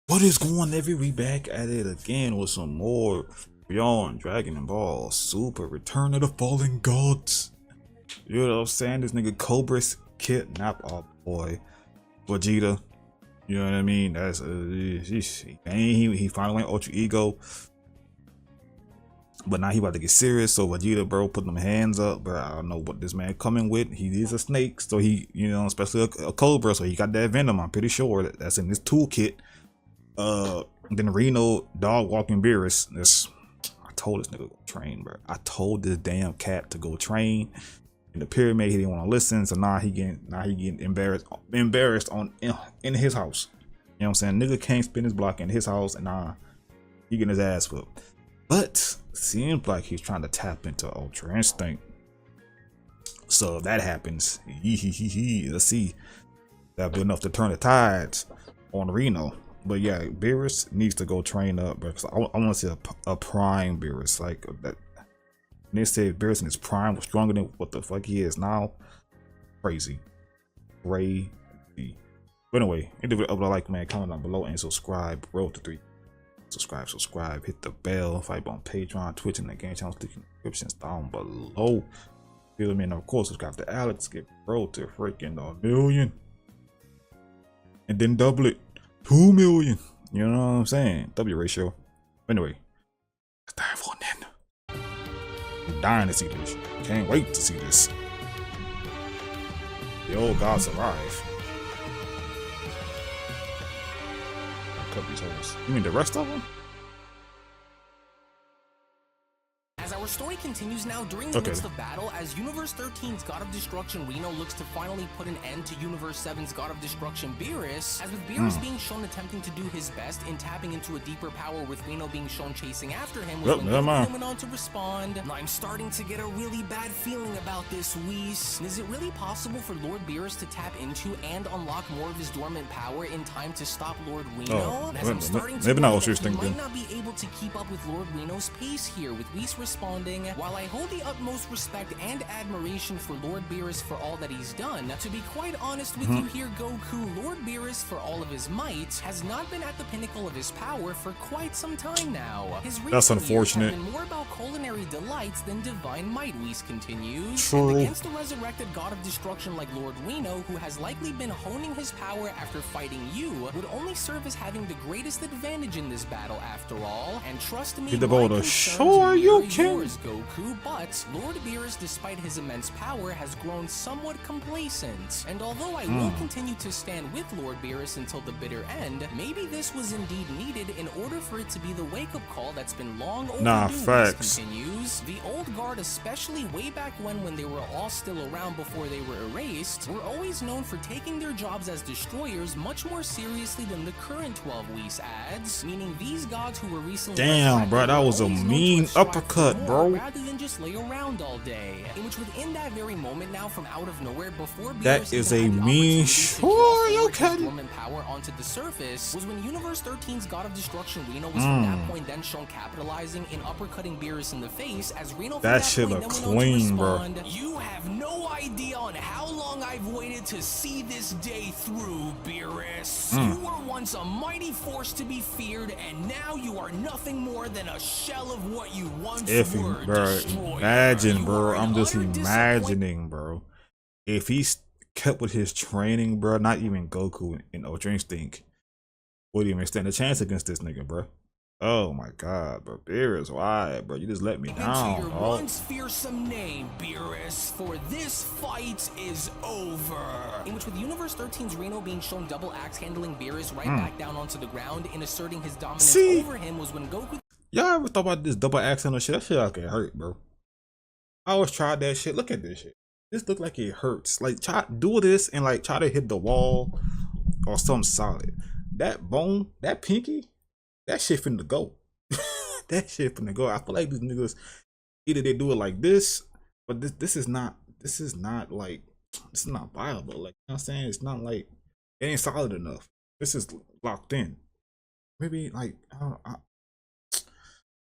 What is going on, we back at it again with some more Beyond Dragon Ball Super Return of the Fallen Gods. You know what I'm saying? This nigga Cobris kidnapped our boy Vegeta. You know what I mean? That's he finally went Ultra Ego. But now he about to get serious, so Vegeta, bro, put them hands up, bro. I don't know what this man coming with. He is a snake, so he, you know, especially a cobra, so he got that venom. I'm pretty sure that's in his toolkit. Then Rino dog walking Beerus. I told this nigga to go train, bro. I told this damn cat to go train in the pyramid. He didn't want to listen, so now he getting embarrassed in his house. You know what I'm saying? Nigga can't spin his block in his house, and he getting his ass whooped. But seems like he's trying to tap into Ultra Instinct. So if that happens, let's see. That'll be enough to turn the tides on Reno. But yeah, Beerus needs to go train up, bro. Cause I want to see a prime Beerus. Like that. When they say Beerus in his prime was stronger than what the fuck he is now. Crazy. But anyway, if you like, man, comment down below and subscribe. Road to 3. Subscribe, hit the bell. Fight on Patreon, Twitch, and the game channels. Click in the descriptions down below. Feel me? And of course, subscribe to Alex. Get road to freaking $1 million. And then double it. 2 million. You know what I'm saying? W ratio. Anyway, let's dive on in. I'm dying to see this. Can't wait to see this. The old gods arrive. I'll cut these holes. You mean the rest of them? Our story continues now during the midst of battle as Universe 13's God of Destruction Rino looks to finally put an end to Universe 7's God of Destruction Beerus, as with Beerus being shown attempting to do his best in tapping into a deeper power, with Rino being shown chasing after him, was when Goku went on to respond. I'm starting to get a really bad feeling about this, Whis. Is it really possible for Lord Beerus to tap into and unlock more of his dormant power in time to stop Lord Rino? As I'm starting to worry that he might not be able to keep up with Lord Rino's pace here, with Whis responding, while I hold the utmost respect and admiration for Lord Beerus for all that he's done, to be quite honest with you here, Goku, Lord Beerus, for all of his might, has not been at the pinnacle of his power for quite some time now. His That's unfortunate. Have been more about culinary delights than divine might, Whis continues. True. And against the resurrected God of Destruction like Lord Rino, who has likely been honing his power after fighting you, would only serve as having the greatest advantage in this battle after all. And trust me, sure you can. Goku, but Lord Beerus, despite his immense power, has grown somewhat complacent. And although I will continue to stand with Lord Beerus until the bitter end, maybe this was indeed needed in order for it to be the wake-up call that's been long overdue. Facts. Continues. The old guard, especially way back when they were all still around before they were erased, were always known for taking their jobs as destroyers much more seriously than the current 12 Whis adds, meaning these gods who were recently— Damn, bro, that was a mean uppercut, bro. Rather than just lay around all day. In which, within that very moment now, from out of nowhere, before that is a mean dormant power onto the surface, was when Universe 13's God of Destruction Rino was from that point then shown capitalizing in uppercutting Beerus in the face, as Rino that shit look clean, bro. You have no idea on how long I've waited to see this day through, Beerus. You were once a mighty force to be feared, and now you are nothing more than a shell of what you once were. Bro, imagine, bro. I'm just imagining, bro. If he's kept with his training, bro, not even Goku in Ultra Instinct would even stand a chance against this nigga, bro. Oh my god, bro. Beerus, why, bro? You just let me down. Into your once fearsome name, Beerus, for this fight is over. In which, with Universe 13's Rino being shown double axe handling Beerus right back down onto the ground and asserting his dominance over him, was when Goku— Y'all ever thought about this double accent or shit? That shit like it hurt, bro. I always tried that shit. Look at this shit. This look like it hurts. Like, do this and like try to hit the wall or something solid. That bone, that pinky, that shit finna go. That shit finna go. I feel like these niggas, either they do it like this, but this is not like, this is not viable. Like, you know what I'm saying? It's not like, it ain't solid enough. This is locked in. Maybe like,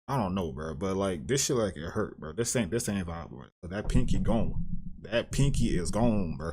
I don't know, bro, but like this shit like it hurt, bro. This ain't viable, bro. So that pinky gone. That pinky is gone, bro.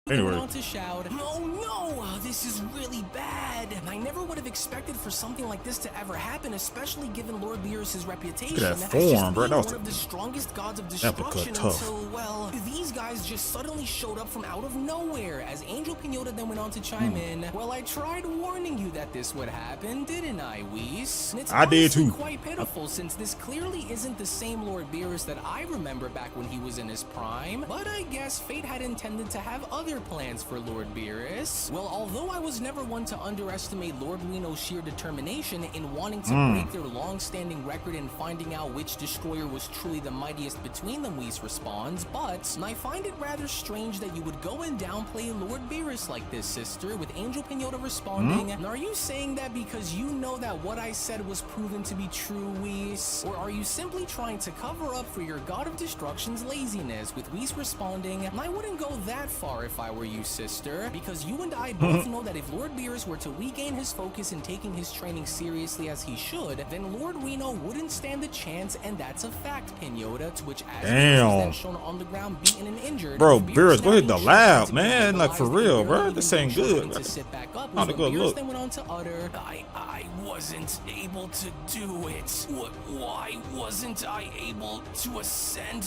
Anyway. On to shout, "Oh no, this is really bad." I never would have expected for something like this to ever happen, especially given Lord Beerus' reputation Look at that as just form, bro. being That was one of the strongest gods of uppercut destruction tough. until, well, these guys just suddenly showed up from out of nowhere. As Angel Pinota then went on to chime in, "Well, I tried warning you that this would happen, didn't I, Whis? And it's I did too. quite pitiful, since this clearly isn't the same Lord Beerus that I remember back when he was in his prime. But I guess fate had intended to have other plans for Lord Beerus. Well, although I was never one to underestimate Lord Rino's sheer determination in wanting to break their long-standing record in finding out which destroyer was truly the mightiest between them," Whis responds, "but I find it rather strange that you would go and downplay Lord Beerus like this, sister," with Angel Pinota responding, "And are you saying that because you know that what I said was proven to be true, Whis? Or are you simply trying to cover up for your God of Destruction's laziness?" with Whis responding, "I wouldn't go that far if I were you, sister, because you and I both know that if Lord Beerus were to regain his focus in taking his training seriously as he should, then Lord Rino wouldn't stand a chance, and that's a fact, Pinota," to which as Beerus is then shown on the ground beaten and injured. Bro, Beerus, go hit the lab, man. Like, for real, bro. This ain't good. To sit back up, Not a good look. then went on to utter, I wasn't able to do it. Why wasn't I able to ascend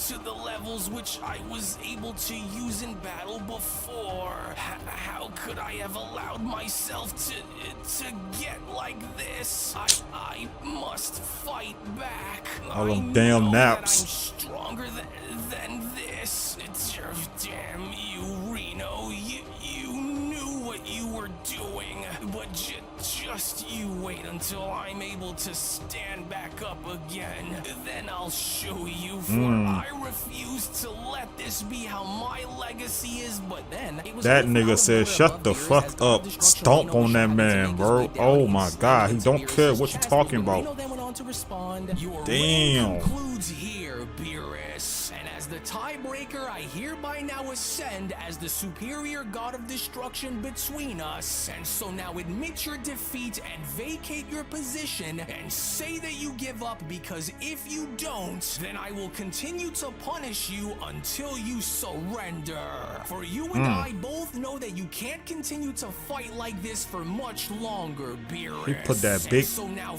to the levels which I was able to use in battle before? How could I have allowed myself to get like this? I must fight back. All them I damn know naps. that I'm stronger than this. Damn you, Rino. You knew what you were doing, but just you wait until I'm able to stand back up again. Then I'll show you, for I refuse to let this be how my legacy is. But then it was that nigga said, "Shut the fuck up." Stomp on that man, bro. Oh my god, he don't care what you talking about. Damn. Concludes here, Beerus. And as the tiebreaker, I hereby now ascend as the superior god of destruction between us. And so now admit your defeat and vacate your position and say that you give up, because if you don't, then I will continue to punish you until you surrender. For you and I both know that you can't continue to fight like this for much longer, Beerus. He put that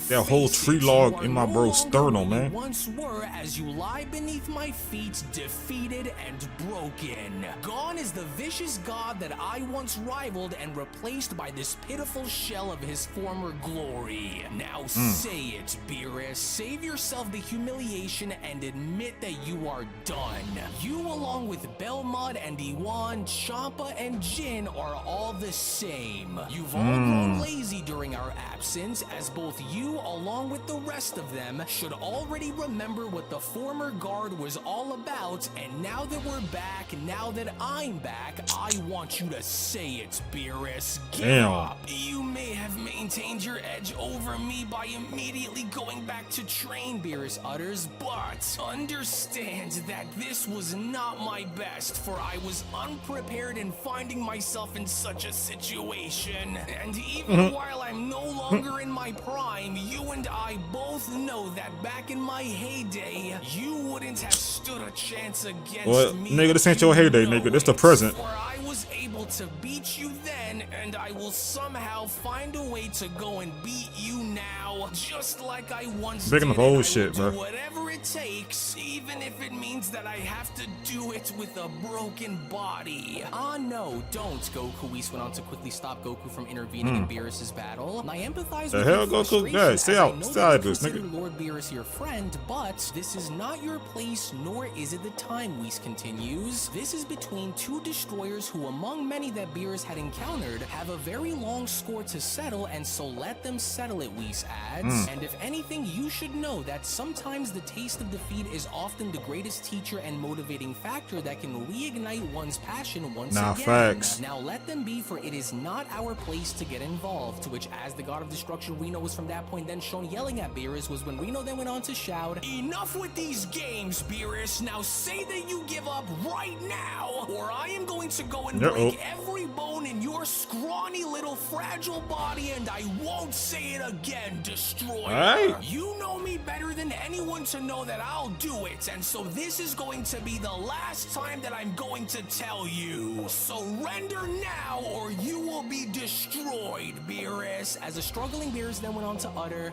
that whole face tree it, log you in are my no bro's longer sternum, where you man. once were, as you lie beneath my feet, defeated and broken. Gone is the vicious god that I once rivaled, and replaced by this pitiful shell of his former glory. Now say it, Beerus. Save yourself the humiliation and admit that you are done. You, along with Belmod and Iwan, Champa and Jin, are all the same. You've all grown lazy during our absence, as both you, along with the rest of them, should already remember what the former guard was all about. And now that we're back, now that I'm back, I want you to say it, Beerus. Give up. You may have maintained your edge over me by immediately going back to train, Beerus utters, but understand that this was not my best, for I was unprepared in finding myself in such a situation. And even while I'm no longer in my prime, you and I both know that back in my heyday, you wouldn't have stood a chance against me. Nigga, this ain't your heyday, nigga. This the present. For I was able to beat you then, and I will somehow find a way to go and beat you now, just like I once Big did. enough And I old will shit, do bro. whatever it takes, even if it means that I have to do it with a broken body. Ah, no, don't, Goku. Whis went on to quickly stop Goku from intervening in Beerus's battle. And I empathize The with hell, your Goku? frustration, Yeah, as stay I out. know Stay that out you of this, consider nigga. Lord Beerus your friend, but this is not your place, nor is it the time, Whis continues. This is between two destroyers who, among many that Beerus had encountered, have a very long score to settle, and so let them settle it, Whis adds. And if anything, you should know that sometimes the taste of defeat is often the greatest teacher and motivating factor that can reignite one's passion once again. Facts. Now let them be, for it is not our place to get involved, to which as the god of destruction Rino was from that point then shown yelling at Beerus was when Rino then went on to shout, "Enough with these games, Beerus. Now say that you give up right now, or I am going to go and break every bone in your scrawny little fragile body, and I won't say it again, Destroyer. Right. You know me better than anyone to know that I'll do it, and so this is going to be the last time that I'm going to tell you. Surrender now, or you will be destroyed, Beerus." As a struggling Beerus then went on to utter,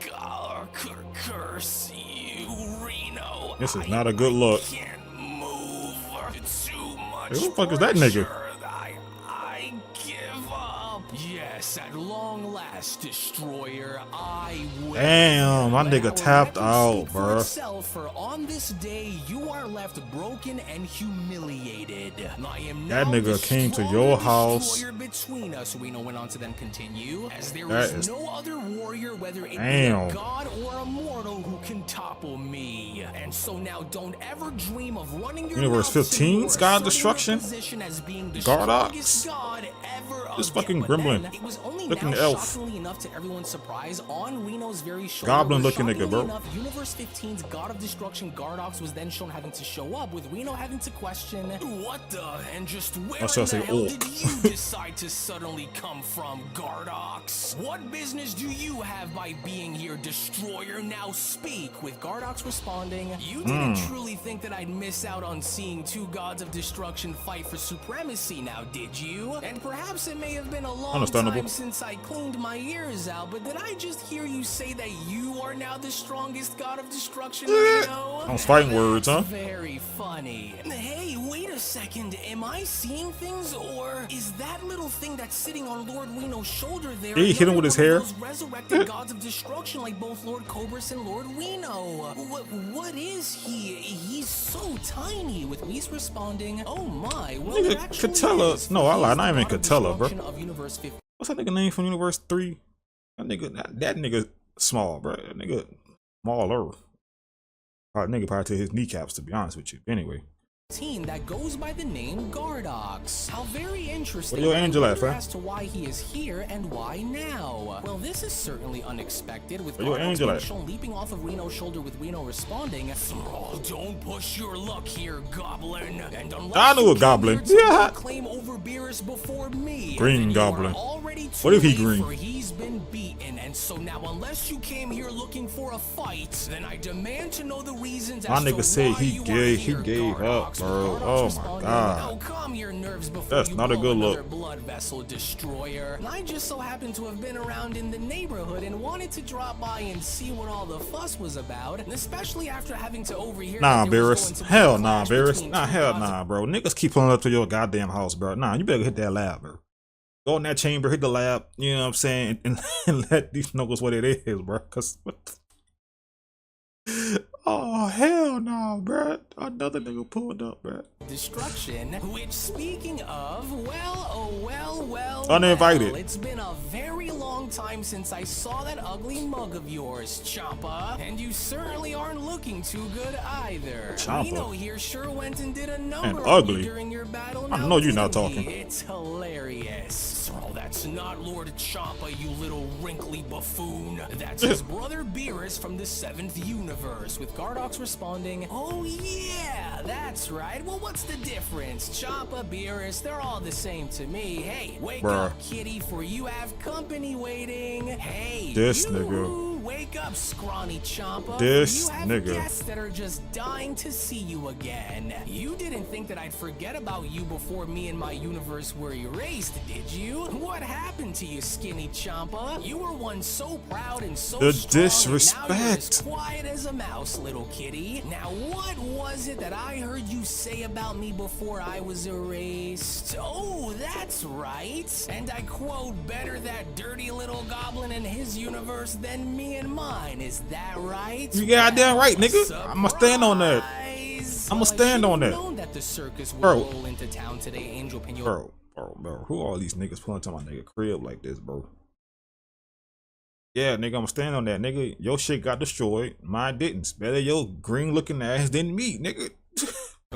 "Curse you, Rino. This is not a good look. Can't move. Too much. Who the fuck is that nigga? I give up. Yes, at long last, Destroyer, I will." Damn, my nigga tapped out, bro. For on this day, you are left broken and humiliated. I am That now nigga the came to strong your house. destroyer between us, Rino went on to then continue, as there That is is- no other warrior, whether it Damn. be a god or a mortal, who can topple me. And so now don't ever dream of running your Universe mouth to 15 me or God asserting your Destruction? position as being the Gardox? strongest god ever This again. fucking But gremlin. then, it was only Looking now, elf. shockingly enough to everyone's surprise, on Reno's very shoulder, Goblin where looking nigga, bro. shockingly enough, Universe 15's God of Destruction Gardox was then shown having to show up, with Reno having to question, "What the, and just where shall I in say the hell orc? did you decide to suddenly come from, Gardox? What business do you have by being here, Destroyer? Now speak." With Gardox responding, "You didn't truly think that I'd miss out on seeing two gods of destruction fight for supremacy now, did you? And perhaps it may have been a long Understandable. time since I cleaned my ears out, but did I just hear you say that you are now the strongest god of destruction, Reno?" Those fighting words, huh? Very funny. Hey, wait a second. Am I seeing things, or is that little thing that's sitting on Lord Reno's shoulder there? Did he hit him with his hair? Those resurrected gods of destruction, like both Lord Cobris and Lord Reno. What is he? He's so tiny. With Whis responding, "Oh my, well, Nigga, it actually Catella- is, no, for I lied, he's not the even god of Catella, bro. destruction of Universe 15. What's that nigga name from Universe 3? That nigga small, bro. That nigga smaller. Nigga probably to his kneecaps, to be honest with you. Anyway. That goes by the name Gardox. How very interesting. Where your angel at, I wonder fam? as to why he is here and why now. Well, this is certainly unexpected, with Where your Gardox angel being at? shown leaping off of Reno's shoulder, with Reno responding, "Oh, don't push your luck here, Goblin. And unless I knew you a came goblin. here to Yeah. claim over Beerus before me, Green then you goblin. are already too What if he late, green? for he's been beaten. And so now, unless you came here looking for a fight, then I demand to know the reasons My as nigga to said why he you are gave- he here, gave Gardox." up, bro. Gardox Oh my responding, God. "Oh, calm your nerves before That's you not a blow good another look. blood vessel, Destroyer. I just so happened to have been around in the neighborhood and wanted to drop by and see what all the fuss was about, and especially after having to overhear Nah, that there was Beerus. going to be Hell a nah, clash Beerus. between Nah, two hell gods of nah, bro. Niggas keep pulling up to your goddamn house, bro. Nah, you better hit that lab, bro. Go in that chamber, hit the lab, you know what I'm saying, and let these niggas what it is, bro. Cause what the oh hell no, bro. Another nigga pulled up, bro. destruction, which, speaking of, well, oh well, Uninvited. well, it's been a very long time since I saw that ugly mug of yours, Champa, and you certainly aren't looking too good either. Champa? Reno here sure went and did a number on ugly? you during your battle. I now, know you're not didn't he? talking. It's hilarious. Oh, that's not Lord Champa, you little wrinkly buffoon. That's his brother Beerus from the 7th universe, with Gardox responding, "Oh yeah, that's right. Well, what's the difference? Champa, Beerus, they're all the same to me. Hey, wake Bruh. up, kitty, for you have company waiting. Hey, This you, nigga. wake up, scrawny Champa. This for you have nigga. guests that are just dying to see you again. You didn't think that I'd forget about you before me and my universe were erased, did you? What happened to you, skinny Champa? You were once so proud and so The strong, disrespect. and now you're as quiet as a mouse, little kitty. Now, what was it that I heard you say about me before I was erased? Oh, that's right. And I quote, better that dirty little goblin in his universe than me in mine. Is that right? You goddamn right, nigga. I'ma stand on that. Surprise. I'ma Well, stand I on that. should've known that the circus would Bro. roll into town today, Angel Pino. Bro. Who all these niggas pulling to my nigga crib like this, bro? Yeah, nigga, I'ma stand on that, nigga. Your shit got destroyed. Mine didn't. Better your green looking ass than me, nigga.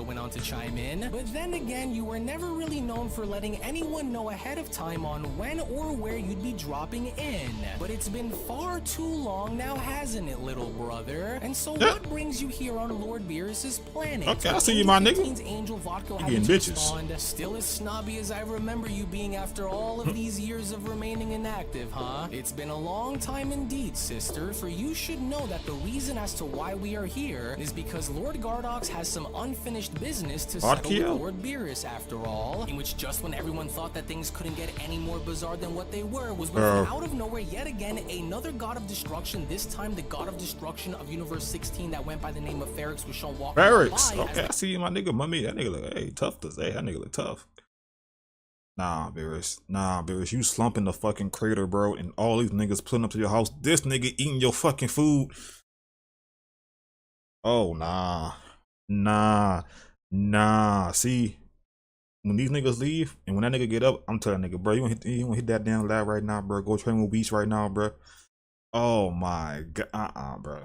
went on to chime in, but then again, you were never really known for letting anyone know ahead of time on when or where you'd be dropping in. But it's been far too long now, hasn't it, little brother? And so what brings you here on Lord Beerus's planet? Okay, I see you, my nigga. Angel Vodka getting bitches. Still as snobby as I remember you being after all of these years of remaining inactive, huh? It's been a long time indeed, sister, for you should know that the reason as to why we are here is because Lord Gardox has some unfinished business to settle with Lord Beerus, after all, in which just when everyone thought that things couldn't get any more bizarre than what they were, was when out of nowhere yet again another god of destruction, this time the god of destruction of Universe 16 that went by the name of Ferrix was shown walking by. Okay, I see you, my nigga, mummy. That nigga look, hey, tough to say. That nigga look tough. Nah, Beerus, you slumping the fucking crater, bro, and all these niggas pulling up to your house. This nigga eating your fucking food. Oh, nah. See, when these niggas leave and when that nigga get up, I'm telling that nigga, bro, you wanna hit that damn lab right now, bro. Go train with Beast right now, bro. Oh my god, bro.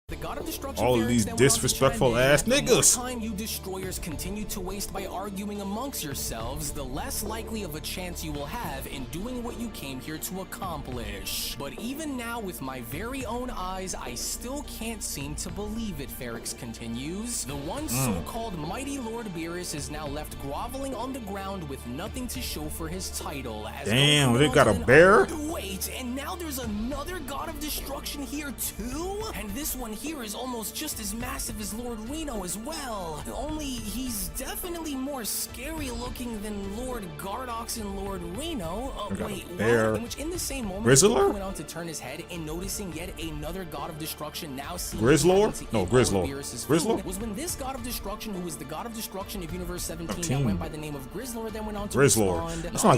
The god of destruction, all of these disrespectful ass niggas. The more time you destroyers continue to waste by arguing amongst yourselves, the less likely of a chance you will have in doing what you came here to accomplish. But even now, with my very own eyes, I still can't seem to believe it, Ferrix continues. The one so-called mighty Lord Beerus is now left groveling on the ground with nothing to show for his title. As damn, they got a bear? Wait, and now there's another god of destruction here too? And this one here is almost just as massive as Lord Rino as well. Only he's definitely more scary looking than Lord Gardox and Lord Rino. Wait, what? In which in the same moment, Goku went on to turn his head and noticing yet another god of destruction now seen Grizzlord? No, Grizzlord. Was when this god of destruction, who was the god of destruction of Universe 17 that went by the name of Grizzlord, then went on to respond. That sounds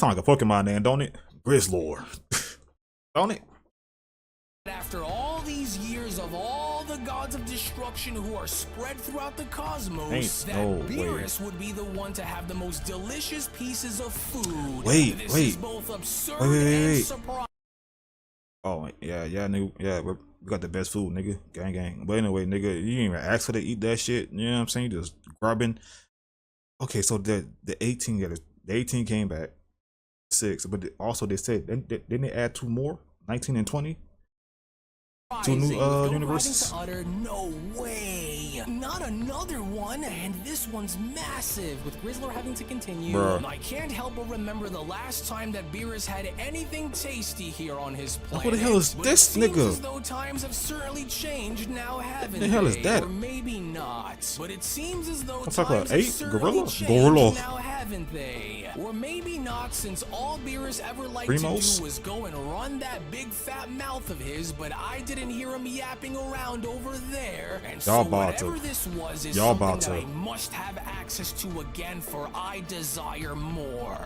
like a Pokemon name, don't it? Grizzlord. Don't it? After all these years of all the gods of destruction who are spread throughout the cosmos, Beerus would be the one to have the most delicious pieces of food. Wait. Is both absurd and surprising. Oh yeah, nigga, yeah, we got the best food, nigga, gang. But anyway, nigga, you didn't even ask her to eat that shit. You know what I'm saying? You just grabbing. Okay, so the 18 came back 6, but also they said didn't they add 2 more, 19 and 20? 2 new universes? No way! Not another one, and this one's massive, with Grizzlord having to continue. Bruh. I can't help but remember the last time that Beerus had anything tasty here on his planet. What the hell is this nigga? As though times have certainly changed now, haven't they? The hell is that? Or maybe not. But it seems as though times have 8 Gorilla now, haven't they? Or maybe not, since all Beerus ever liked to do was go and run that big fat mouth of his, but I didn't hear him yapping around over there. And so whatever this was is something that I must have access to again, for I desire more.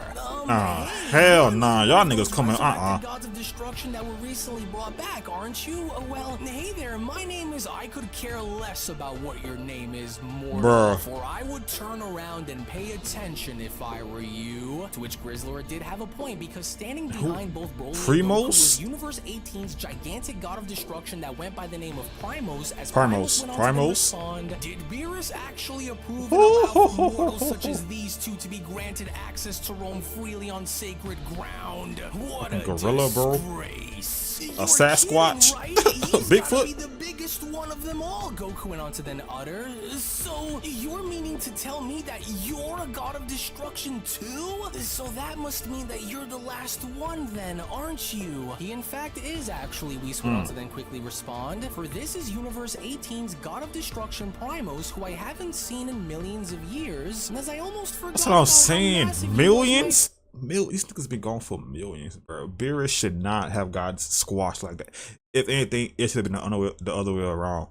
Hell nah, y'all niggas coming. Gods of destruction that were recently brought back, aren't you? Well, hey there, my name is I could care less about what your name is, mortal, for I would turn around and pay attention if I were you. To which Grizzlord did have a point, because standing behind both Broly and Goku was Universe 18's gigantic god of destruction that went by the name of Primos. As Primos went on to respond, did Beerus actually approve and allow for mortals such as these two to be granted access to roam freely on sacred ground? What a gorilla, disgrace. A Sasquatch? Right? Bigfoot? Be the biggest one of them all, Goku went on to then utter. So, you're meaning to tell me that you're a god of destruction too? So that must mean that you're the last one then, aren't you? He in fact is actually, Whis went on to then quickly respond. For this is Universe 18's god of destruction, Primos, who I haven't seen in millions of years. And as I almost forgot. That's what I'm saying. Millions? These niggas been gone for millions, bro. Beerus should not have got squashed like that. If anything, it should have been the other way around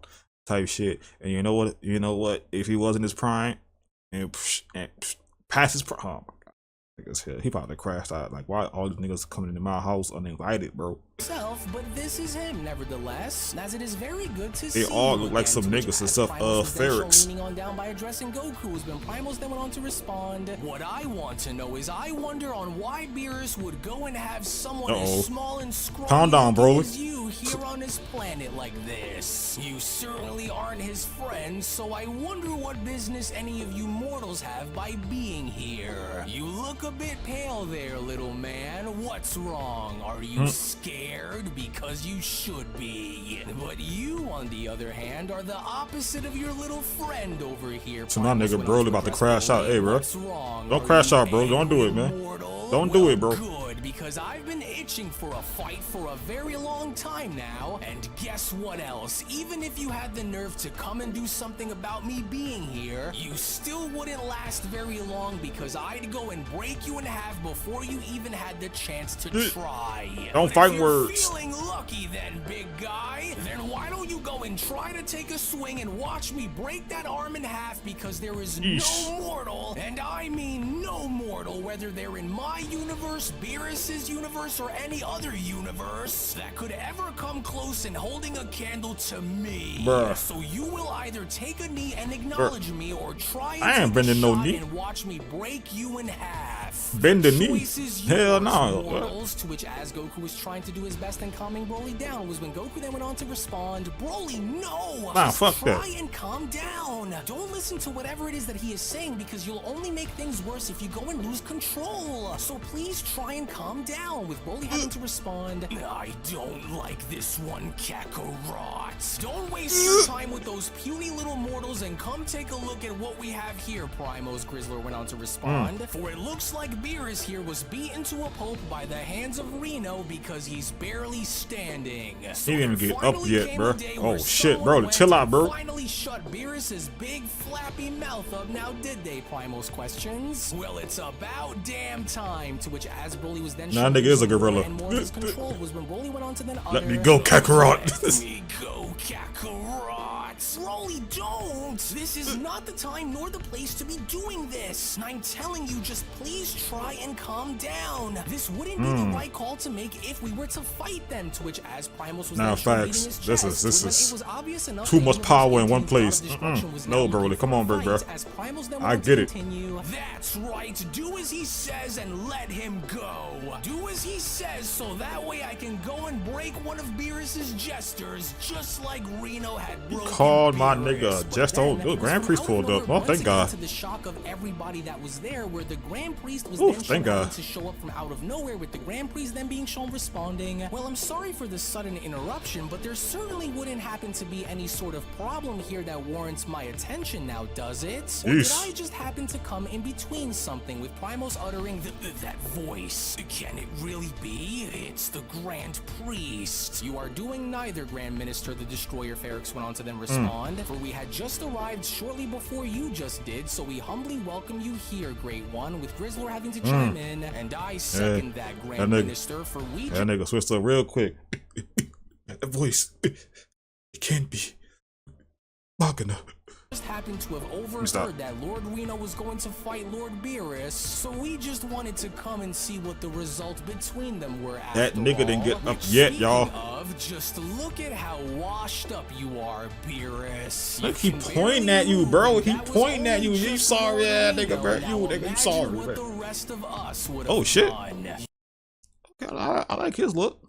type shit. And you know what? If he was in his prime and past his prime, oh my god, niggas here, he probably crashed out. Like, why all these niggas coming into my house uninvited, bro? But this is him nevertheless, as it is very good to They see all you look like again, some to which niggas and as stuff. Primos was then shown Ferrex. leaning on down by addressing Goku, when Primos then went on to respond, what I want to know is I wonder on why Beerus would go and have someone as small and Calm down, scrawny Broly. as you here on his planet like this. You certainly aren't his friend, so I wonder what business any of you mortals have by being here. You look a bit pale there, little man. What's wrong? Are you scared? Because you should be. But you, on the other hand, are the opposite of your little friend over here. So my nigga Broly about to crash out. Hey, bro. What's wrong? Don't crash out, bro. Don't do it, man. Don't do it, bro. Good, because I've been itching for a fight for a very long time now. And guess what else? Even if you had the nerve to come and do something about me being here, you still wouldn't last very long, because I'd go and break you in half before you even had the chance to try. Don't fight words. Feeling lucky then, big guy? Then why don't you go and try to take a swing and watch me break that arm in half, because there is no mortal, and I mean no mortal, whether they're in my universe, Beerus's universe, or any other universe, that could ever come close in holding a candle to me. Bruh. So you will either take a knee and acknowledge me, or try and I ain't take a bending no shot knee. and watch me break you in half. Bend the knee? Choices Hell yours, no. mortals. To which, as Goku was trying to do his best in calming Broly down, was when Goku then went on to respond, Broly, no! Nah, Just fuck try that. and calm down. Don't listen to whatever it is that he is saying, because you'll only make things worse if you go and lose control. So please try and calm down, with Broly having to respond, I don't like this one, Kakarot. Don't waste your time with those puny little mortals and come take a look at what we have here, Primos, Grizzler went on to respond. For it looks like Beerus here was beaten to a pulp by the hands of Rino, because he's barely standing. So He didn't there get up finally yet, came bro. a day Oh, where shit, someone bro. went Chill out, and bro. Finally shut Beerus's big flappy mouth up. Now did they, Primos questions? Well, it's about damn time. To which, as Broly was then Nah, shown nigga is a more gorilla. and more of his control, was when Broly went on to then Let me utter, go, Kakarot. Let me go, Kakarot. Broly, don't! This is not the time nor the place to be doing this. And I'm telling you, just please try and calm down. This wouldn't be the right call to make if we were to fight them. To which, as Primos was Nah, then shown facts. beating his This chest, is was when it was obvious enough too that much Universe power in one 18's place. God of Destruction was No, now Broly, looking come for on, a big bro. fight, as Primos then I went on get to it. continue, that's right, do as he says and let him go. Do as he says, so that way I can go and break one of Beerus's jesters, just like Rino had broken Called my Beerus. nigga But Jester. then, Oh, Grand Priest from out of pulled up. nowhere, Oh, thank once God. again, to the shock of everybody that was there, where the Grand Priest was Oof, then thank shown God. to show up from out of nowhere, with the Grand Priest then being shown responding, well, I'm sorry for this sudden interruption, but there certainly wouldn't happen to be any sort of problem here that warrants my attention now, does it? Or did Yeesh. I just happen to come in between something, with Primos uttering that voice? Can it really be? It's the Grand Priest. You are doing neither, Grand Minister, the Destroyer Ferrex went on to then respond, for we had just arrived shortly before you just did, so we humbly welcome you here, Great One, with Grizzler having to chime in, and I second that, Grand Minister, for we That nigga switched up real quick. That voice. It can't be. Manga. just happened to have overheard that Lord Rino was going to fight Lord Beerus, so we just wanted to come and see what the result between them were. That nigga didn't get up Which, yet, y'all. Just look at how washed up you are, Beerus. Look, he pointing at you, bro. He pointing at you. You sorry, yeah, nigga, bro. You nigga, you sorry, bro. Oh shit. Okay, I like his look.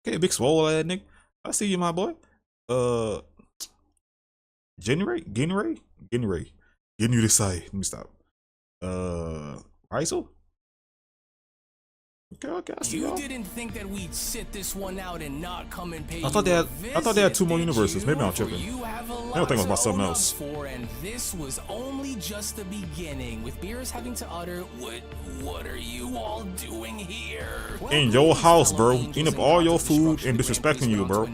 Okay, big swole ass nigga. I see you, my boy. Genray? Get you this side. Let me stop. ISO? Okay, I see y'all. You didn't think that we'd sit this one out and not come and pay. I thought they had 2 more universes. Maybe I'm tripping. I don't think it was about something else. And this was only just the beginning, with Beerus having to utter, "What are you all doing here?" In your house, bro. Eating up all your food and disrespecting you, bro.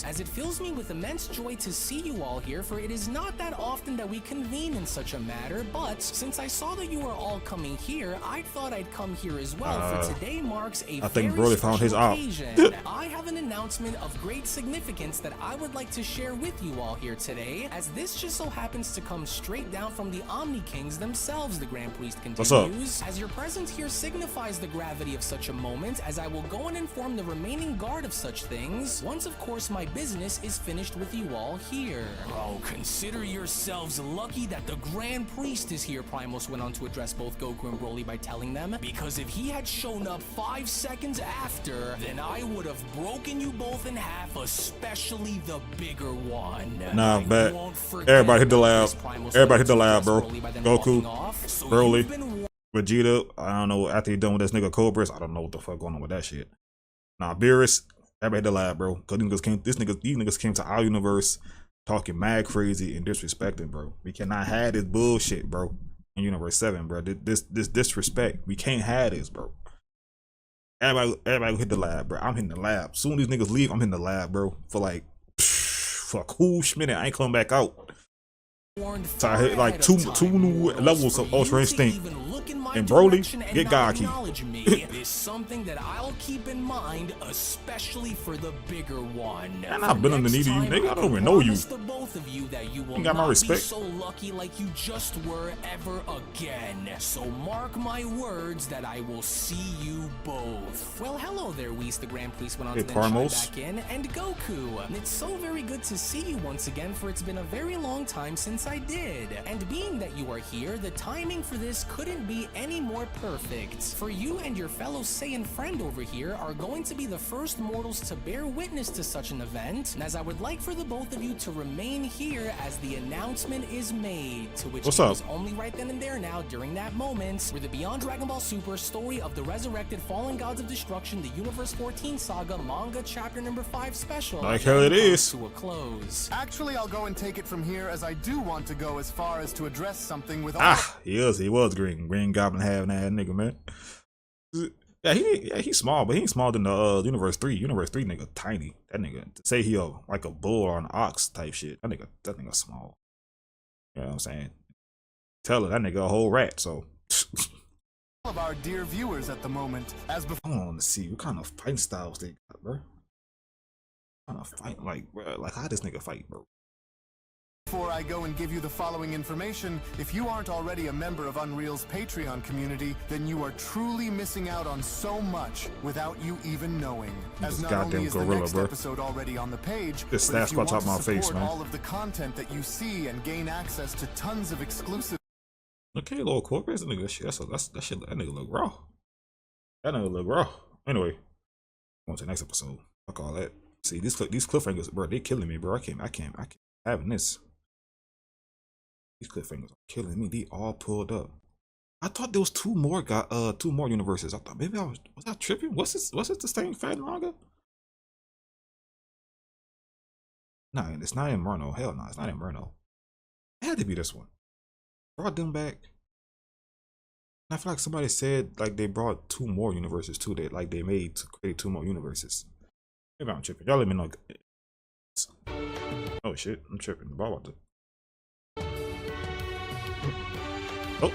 As it fills me with immense joy to see you all here, for it is not that often that we convene in such a matter. But since I saw that you were all coming here, I thought I'd come here as well. For today marks a I think very Broly found his special op. occasion. I have an announcement of great significance that I would like to share with you all here today, as this just so happens to come straight down from the Omni Kings themselves, the Grand Priest continues. What's up? As your presence here signifies the gravity of such a moment, as I will go and inform the remaining guard of such things, once of course my business is finished with you all here. Oh, consider yourselves lucky that the Grand Priest is here, Primos went on to address both Goku and Broly by telling them, because if he had shown up 5 seconds after, then I would have broken you both in half, especially the bigger one. Nah, bet. Everybody hit the lab. Everybody hit the lab, bro. Goku, Broly, Vegeta. I don't know, after he done with this nigga Cobris, I don't know what the fuck going on with that shit. Nah, Beerus, everybody hit the lab, bro. Cause these niggas came to our universe talking mad crazy and disrespecting, bro. We cannot have this bullshit, bro. In Universe 7, bro. This disrespect. We can't have this, bro. Everybody hit the lab, bro. I'm hitting the lab. Soon these niggas leave, I'm hitting the lab, bro. For a cool minute, I ain't coming back out. So I hit like two new levels of Ultra Instinct. And Broly, get Gaki. Is something that I'll keep in mind, especially for the bigger one. And I've been underneath you, nigga. I don't even know you. The both of you that you will got my respect. Be so lucky like you just were ever again. So mark my words that I will see you both. Well, hello there, Whis, the Grand Priest went on to then chime back in, and Goku. It's so very good to see you once again, for it's been a very long time since I did. And being that you are here, the timing for this couldn't be any more perfect. For you and your fellow Saiyan friend over here are going to be the first mortals to bear witness to such an event, and as I would like for the both of you to remain here as the announcement is made, to which was only right then and there now during that moment, where the Beyond Dragon Ball Super Story of the Resurrected Fallen Gods of Destruction, the Universe 14 Saga Manga Chapter number 5 special like hell it is to a close. Actually, I'll go and take it from here, as I do want to go as far as to address something with he was Green Goblin having that nigga, man. Yeah, he's small, but he ain't smaller than the Universe 3. Universe 3 nigga tiny. That nigga, to say he like a bull or an ox type shit, that nigga small. You know what I'm saying? Tell her that nigga a whole rat, so of our dear viewers at the moment, as before. I want to see what kind of fighting styles they got, bro. What kind of fight, like how this nigga fight, bro? Before I go and give you the following information, if you aren't already a member of Unreal's Patreon community, then you are truly missing out on so much without you even knowing. As not only is the next episode already on the page, but if you want to support all of the content that you see and gain access to tons of exclusive. Okay, little Cobris, nigga, that nigga look raw. That nigga look raw. Anyway, on to the next episode. Fuck all that. See, these cliffhangers, bro, they killing me, bro. I can't having this. These cliffhangers are killing me. They all pulled up. I thought there was two more universes. I thought maybe was I tripping? Was it the same fat manga? Nah, it's not in Murno. Hell no, it's not in Murno. It had to be this one. Brought them back. And I feel like somebody said like they brought 2 more universes too. That like they made to create 2 more universes. Maybe I'm tripping. Y'all let me know. Oh shit, I'm tripping. The ball about to. Oh.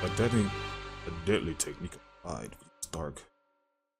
A deadly technique applied. It's dark.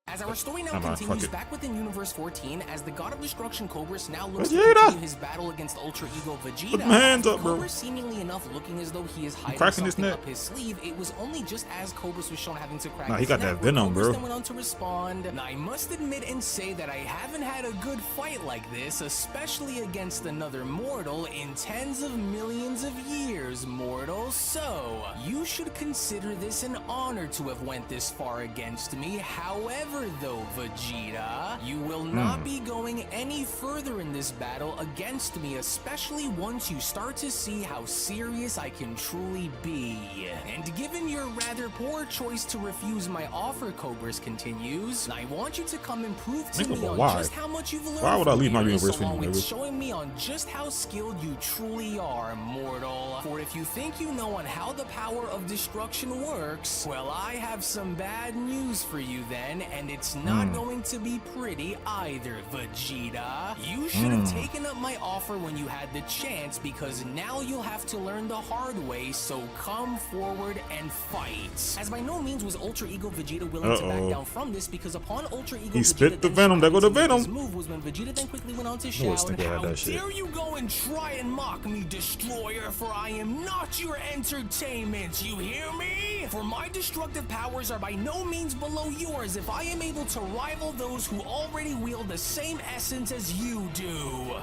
As our story now continues back within Universe 14, as the God of Destruction Cobris now looks to continue his battle against Ultra Ego Vegeta, put my hands up, bro. Cobris seemingly enough looking as though he is hiding something up his sleeve, it was only just as Cobris was shown having to crack his he got neck that venom, bro. Then went on to respond, and I must admit and say that I haven't had a good fight like this, especially against another mortal, in tens of millions of years, mortal. So, you should consider this an honor to have went this far against me. However, though, Vegeta, you will not be going any further in this battle against me, especially once you start to see how serious I can truly be. And given your rather poor choice to refuse my offer, Cobris continues, I want you to come and prove to me on just how much you've learned. Why would I leave my universe for you, nigga? Showing me on just how skilled you truly are, mortal. For if you think you know on how the power of destruction works, well, I have some bad news for you then, and it's not going to be pretty either, Vegeta. You should have taken up my offer when you had the chance, because now you'll have to learn the hard way, so come forward and fight. As by no means was Ultra Ego Vegeta willing to back down from this, because upon Ultra Ego he spit the venom. There go the venom. His move was when Vegeta then quickly went on to shout, "How dare you go and try and mock me, Destroyer, for I am not your entertainment, you hear me? For my destructive powers are by no means below yours if I am able to rival those who already wield the same essence as you do.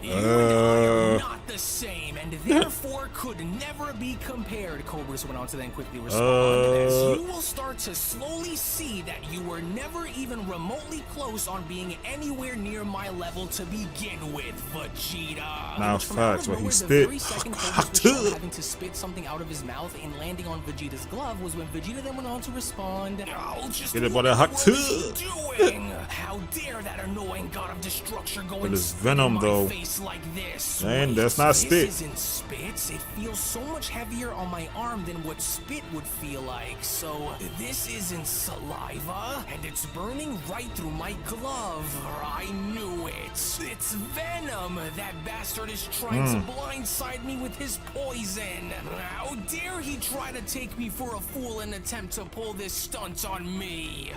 You and I are not the same, and therefore could never be compared," Cobris went on to then quickly respond, "as you will start to slowly see that you were never even remotely close on being anywhere near my level to begin with, Vegeta." Now facts, what he spit. Having to spit something out of his mouth and landing on Vegeta's glove was when Vegeta then went on to respond, "Oh, just get it by that hot doing? How dare that annoying god of destruction go and spit venom my though. Face like this? Man, that's not spit. This isn't spit. It feels so much heavier on my arm than what spit would feel like. So this isn't saliva, and it's burning right through my glove. I knew it. It's venom. That bastard is trying to blindside me with his poison. How dare he try to take me for a fool and attempt to pull this stunt on me?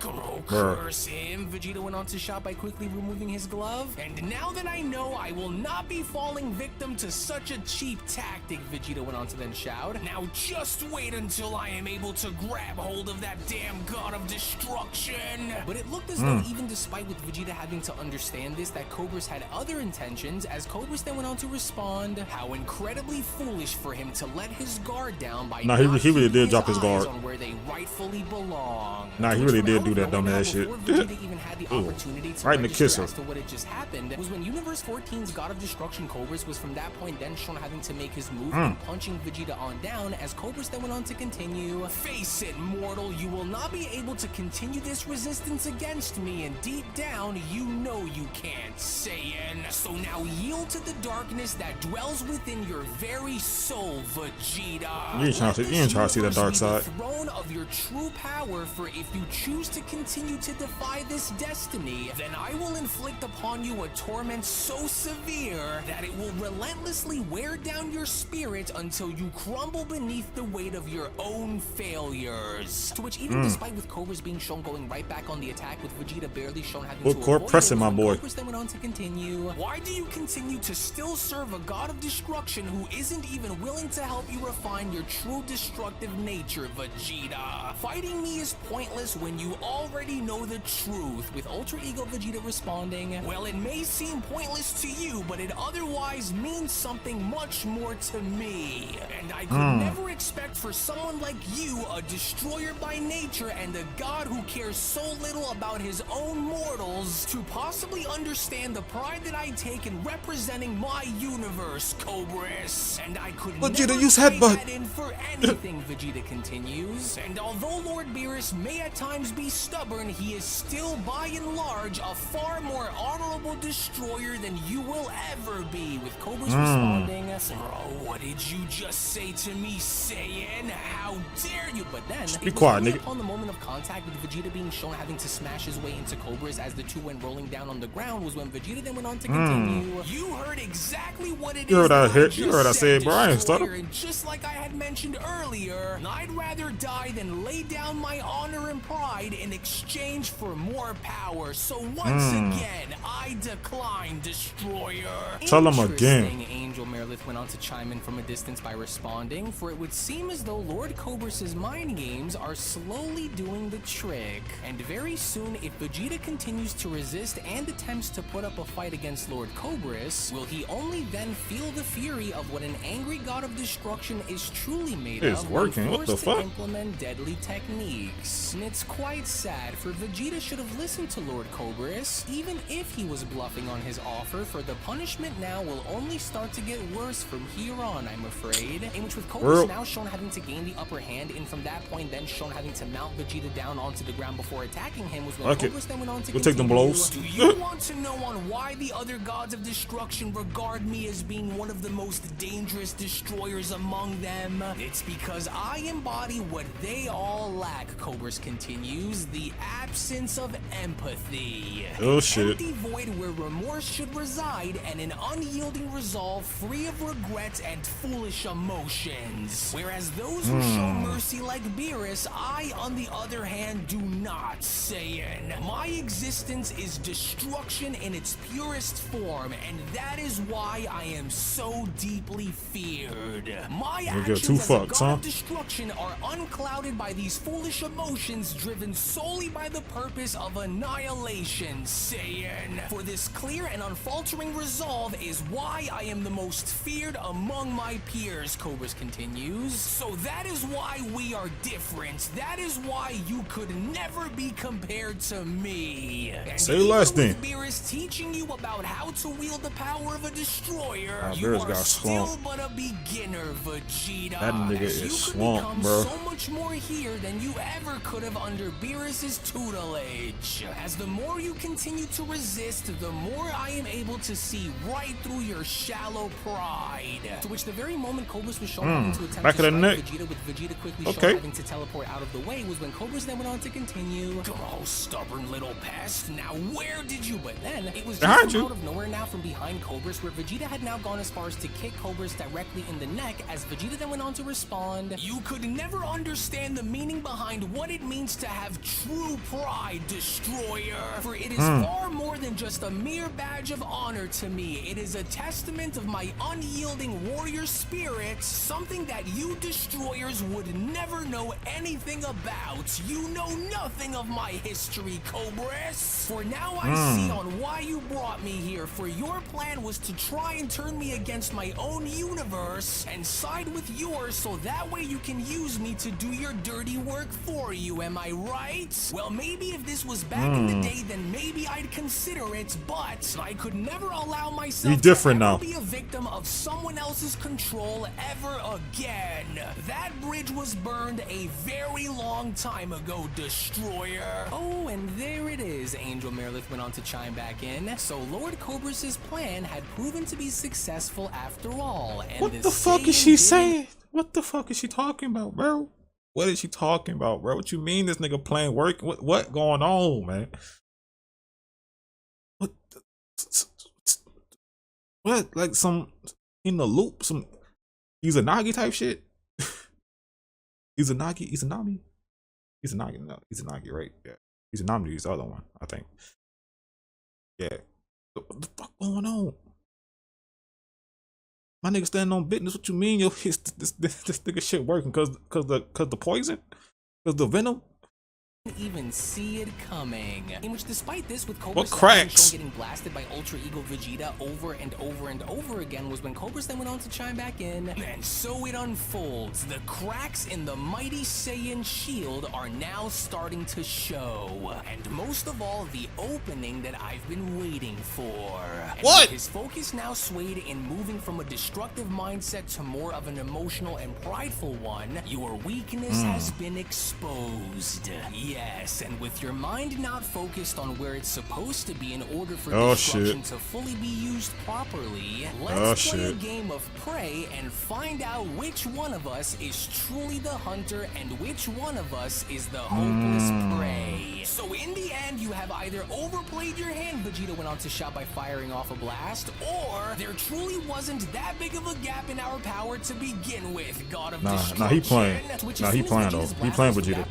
Curse him," Vegeta went on to shout by quickly removing his glove. "And now that I know I will not be falling victim to such a cheap tactic," Vegeta went on to then shout, "now just wait until I am able to grab hold of that damn god of destruction." But it looked as though even despite with Vegeta having to understand this, that Cobris had other intentions, as Cobris then went on to respond, "How incredibly foolish for him to let his guard down by he really did drop his guard on where they rightfully belong." He really did do that dumbass shit. Vegeta even had the opportunity to right in the kisser. as to what had just happened was when Universe 14's God of Destruction Cobris was from that point then shown having to make his move and punching Vegeta on down, as Cobris then went on to continue, "Face it, mortal, you will not be able to continue this resistance against me, and deep down you know you can't, Saiyan. So now yield to the darkness that dwells within your very soul, Vegeta. You ain't trying to see the dark side. The throne of your true power, for if you choose to continue to defy this destiny, then I will inflict upon you a torment so severe that it will relentlessly wear down your spirit until you crumble beneath the weight of your own failures." To which even despite with Cobris being shown going right back on the attack, with Vegeta barely shown having to avoid pressing my boy. Cobris then went on to continue, "Why do you continue to still serve a god of destruction who isn't even willing to help you refine your true destructive nature, Vegeta? Fighting me is pointless when you already know the truth," with Ultra Ego Vegeta responding, "Well, it may seem pointless to you, but it otherwise means something much more to me. And I could never expect for someone like you, a destroyer by nature and a god who cares so little about his own mortals, to possibly understand the pride that I take in representing my universe, Cobris. And I could Vegeta, never use trade headbutt. that in for anything," Vegeta continues. "And although Lord Beerus may at times be stubborn, he is still by and large a far more honorable destroyer than you will ever be," with Cobris responding, "Bro, what did you just say to me, Saiyan? How dare you?" But then, be quiet, nigga. Upon the moment of contact with Vegeta being shown having to smash his way into Cobris as the two went rolling down on the ground, was when Vegeta then went on to continue, "You heard exactly what it is. You heard I said, bro, I ain't stutter. And just like I had mentioned earlier, I'd rather die than lay down my honor and pride in exchange for more power. So once again, I decline, Destroyer." Tell him again. Interesting, Angel Merilith went on to chime in from a distance by responding, "For it would seem as though Lord Cobris's mind games are slowly doing the trick. And very soon, if Vegeta continues to resist and attempts to put up a fight against Lord Cobris, will he only then feel the fury of what an angry god of destruction is truly made It's of working. when What the forced fuck? to implement deadly techniques? And it's quite sad, for Vegeta should have listened to Lord Cobris, even if he was bluffing on his offer, for the punishment now will only start to get worse from here on, I'm afraid." In which with Cobris now shown having to gain the upper hand, and from that point then shown having to mount Vegeta Vegeta down onto the ground before attacking him was when Okay. Cobris then went on to We'll take them continue. blows. Do you want to know on why the other gods of destruction regard me as being one of the most dangerous destroyers among them? It's because I embody what they all lack, Cobris continues, the absence of empathy. Oh, An shit. empty void where remorse should reside and an unyielding resolve free of regrets and foolish emotions. Whereas those who show mercy like Beerus, I, on the other hand, do not, Saiyan. My existence is destruction in its purest form, and that is why I am so deeply feared. My actions two as a fucks, god huh? of destruction are unclouded by these foolish emotions driven solely by the purpose of annihilation, Saiyan. For this clear and unfaltering resolve is why I am the most feared among my peers, Cobris continues. So that is why we are different. That is why you could never be compared to me. And Say the last even thing. with Beerus teaching you about how to wield the power of a destroyer, you Beerus are got still slumped. but a beginner, Vegeta. That nigga as you is could slumped, become bro. so much more here than you ever could have under Beerus's tutelage. As the more you continue to resist, the more I am able to see right through your shallow pride. To which the very moment Cobris was shown having to attempt back to of the strike neck. Vegeta, with Vegeta quickly Okay. shown having to teleport out of the way, was when Cobris then went on to continue. Oh, stubborn little pest. Now where did you? But then it was Behind just from you. out of nowhere now from behind Cobris, where Vegeta had now gone as far as to kick Cobris directly in the neck, as Vegeta then went on to respond. You could never understand the meaning behind what it means to have true pride, Destroyer. For it is far more than just a mere badge of honor to me. It is a testament of my unyielding warrior spirit, something that you Destroyers would never know anything about. You know nothing of my history, Cobris. For now I see on why you brought me here, for your plan was to try and turn me against my own universe and side with yours so that way you can use me to do your dirty work for you, am I right? Well, maybe if this was back in the day, then maybe I'd consider it, but I could never allow myself You different to ever now. be a victim of someone else's control ever again. That bridge was burned a very long time ago, Destroyer. Oh, and there it is, Angel Merilith went on to chime back in. So Lord Cobris's plan had proven to be successful after all. And What the fuck is she saying? What the fuck is she talking about, bro? What is she talking about, bro? What you mean this nigga playing work? What going on, man? What? Like some in the loop? Some Izanagi type shit? Izanagi, no, Izanagi, right? Yeah. Izanagi is the other one, I think. Yeah. What the fuck going on? My nigga standing on business. What you mean? Yo, this nigga shit working? Cause the poison? Cause the venom? Even see it coming. In which, despite this, with What Cobris cracks? getting blasted by Ultra Ego Vegeta over and over and over again, was when Cobris then went on to chime back in. And so it unfolds. The cracks in the mighty Saiyan shield are now starting to show. And most of all, the opening that I've been waiting for. And What? with his focus now swayed in moving from a destructive mindset to more of an emotional and prideful one, your weakness has been exposed. Yes, and with your mind not focused on where it's supposed to be in order for destruction to fully be used properly, let's play a game of prey and find out which one of us is truly the hunter and which one of us is the hopeless prey. So in the end, you have either overplayed your hand, Vegeta went on to shout by firing off a blast, or there truly wasn't that big of a gap in our power to begin with, God of Destruction. Nah, he playing. Nah, he playing though. He playing Vegeta.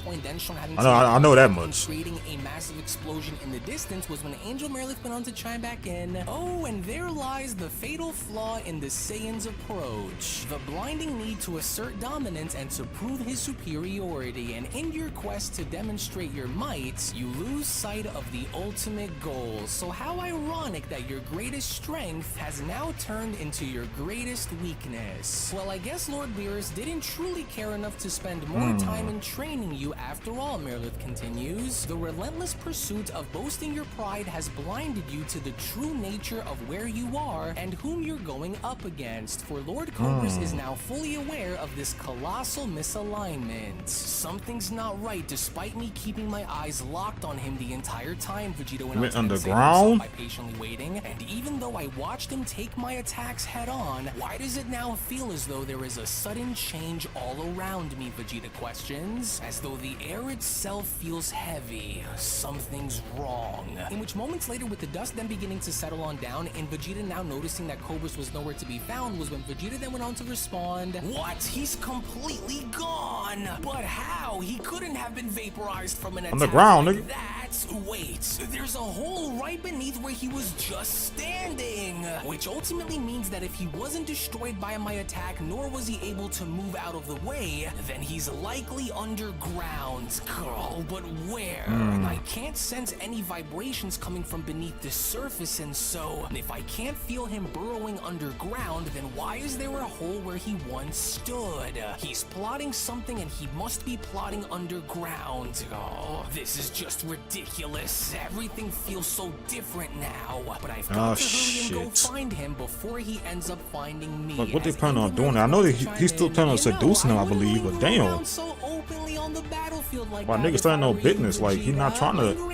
I know that much. Creating a massive explosion in the distance was when Angel Merilith went on to chime back in. Oh, and there lies the fatal flaw in the Saiyan's approach. The blinding need to assert dominance and to prove his superiority. And in your quest to demonstrate your might, Cobris. You lose sight of the ultimate goal. So how ironic that your greatest strength has now turned into your greatest weakness. Well, I guess Lord Beerus didn't truly care enough to spend more time in training you after all, Merilith continues. The relentless pursuit of boasting your pride has blinded you to the true nature of where you are and whom you're going up against, for Lord Cobris is now fully aware of this colossal misalignment. Something's not right despite me keeping my eyes locked on him the entire time, Vegeta went underground by patiently waiting, and even though I watched him take my attacks head on, why does it now feel as though there is a sudden change all around me, Vegeta questions, as though the air itself feels heavy. Something's wrong. In which moments later, with the dust then beginning to settle on down and Vegeta now noticing that Cobris was nowhere to be found, was when Vegeta then went on to respond, "What? He's completely gone! But how? He couldn't have been vaporized from an attack on the ground, like nigga. that. Wait, there's a hole right beneath where he was just standing, which ultimately means that if he wasn't destroyed by my attack, nor was he able to move out of the way, then he's likely underground. Girl, but where? I can't sense any vibrations coming from beneath the surface, and so if I can't feel him burrowing underground, then why is there a hole where he once stood? He's plotting something, and he must be plotting underground. Oh, this is just ridiculous. Everything feels so different now, but I've got to hurry and go find him before he ends up finding me. Like, what they planning on doing? I know that he's still planning on seducing him, I believe, but damn. So openly on the battlefield like why niggas starting no business? Like, he's not trying to.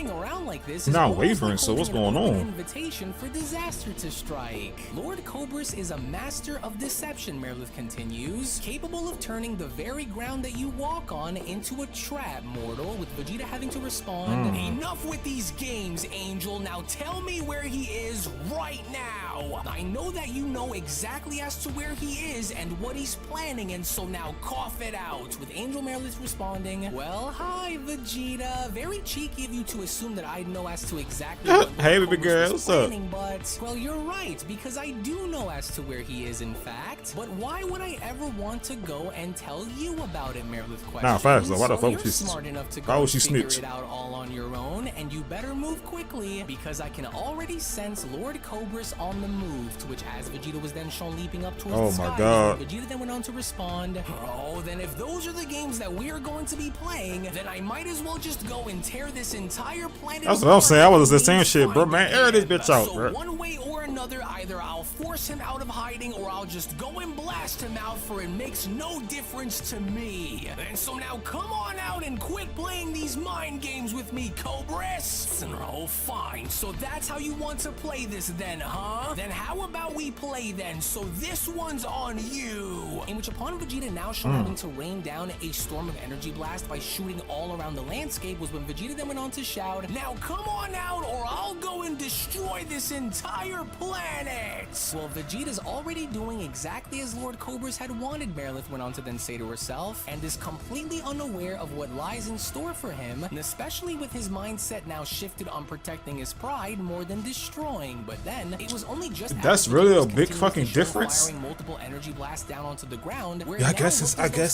He's not wavering. So what's going on? Invitation for disaster to strike. Lord Cobris is a master of deception, Merilith continues, capable of turning the very ground that you walk on into a trap, mortal, with Vegeta having to respond, "Enough with these games, Angel. Now tell me where he is right now. I know that you know exactly as to where he is and what he's planning, and so now cough it out," with Angel Merilith responding, "Well, hi, Vegeta. Very cheeky of you to assume that I'd know as to exactly what hey, baby girl, what's up? But, well, you're right, because I do know as to where he is, in fact. But why would I ever want to go and tell you about it, Merilith questions? Nah, fast though. Why the fuck would she? Smart enough to Why go would she figure snitch? it out all on your own, and you better move quickly, because I can already sense Lord Cobris on the move. To which, as Vegeta was then shown leaping up towards the sky, Vegeta then went on to respond, "Oh, then if those are the games that we are going to be playing, then I might as well just go and tear this entire planet." That's what I'm saying. I was the same shit, bro. Man, air this bitch out, bro. One way or another, either I'll force him out of hiding, or I'll just go and blast him out, for it makes no difference to me. And so now come on out and quit playing these mind games with me, Cobris. Oh, fine. So that's how you want to play this then, huh? Then how about we play then? So this one's on you. In which, upon Vegeta now shown having to rain down a storm of energy blast by shooting all around the landscape, was when Vegeta then went on to shout, "Now come on out, or I'll go and destroy this entire planet." Well, Vegeta's already doing exactly as Lord Cobris had wanted, Merilith went on to then say to herself, and is completely unaware of what lies in store for him, and especially with his mindset now shifted on protecting his pride more than destroying. But then it was only just that's really a big fucking difference. Firing multiple energy blasts down onto the ground, where yeah, I guess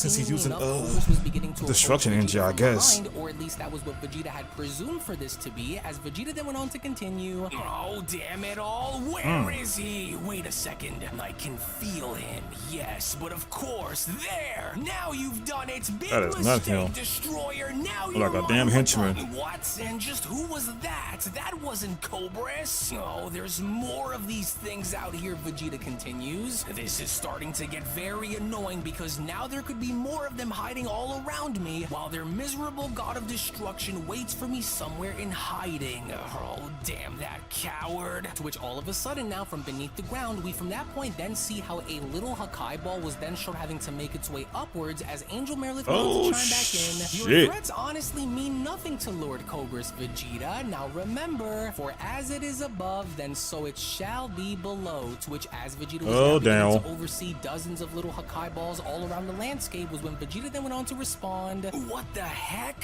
since he's using destruction energy, I guess. Or at least that was what Vegeta had presumed for this to be, as Vegeta then went on to continue, "Oh, damn it all, where is he? Wait a second, I can feel him, yes, but of course, there! Now you've done it, big that is mistake, Destroyer, now you're like a damn henchman." What? And just who was that? That wasn't Cobris. Oh, there's more of these things out here, Vegeta continues. This is starting to get very annoying, because now there could be more of them hiding all around me, while their miserable god of destruction waits for me somewhere in hiding. Oh, damn that coward. To which all of a sudden now, from beneath the ground, we from that point then see how a little Hakai ball was then shown having to make its way upwards, as Angel Merilith went to chime back in. "Your threats honestly mean nothing to Lord Cobris, Vegeta. Now remember, for as it is above, then so it shall be below." To which, as Vegeta was now beginning to oversee dozens of little Hakai balls all around the landscape, was when Vegeta then went on to respond, respond, "What the heck?